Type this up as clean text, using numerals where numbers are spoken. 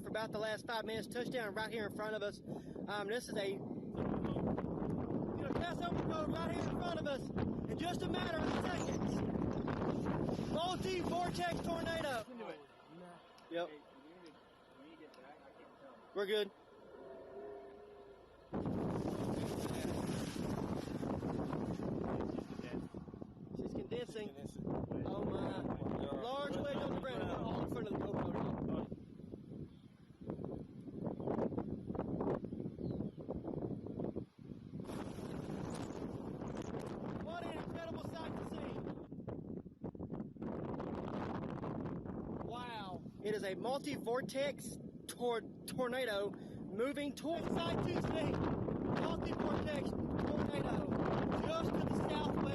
for about the last 5 minutes. Touchdown right here in front of us. This is a gas open road right here in front of us in just a matter of seconds. Multi-vortex tornado. Yep. We're good. She's condensing. Oh my. Large wedge on the ground. All in front of the GoPro. What an incredible sight to see. Wow. It is a multi-vortex tornado moving towards side 2C. Multi-vortex tornado just to the southwest.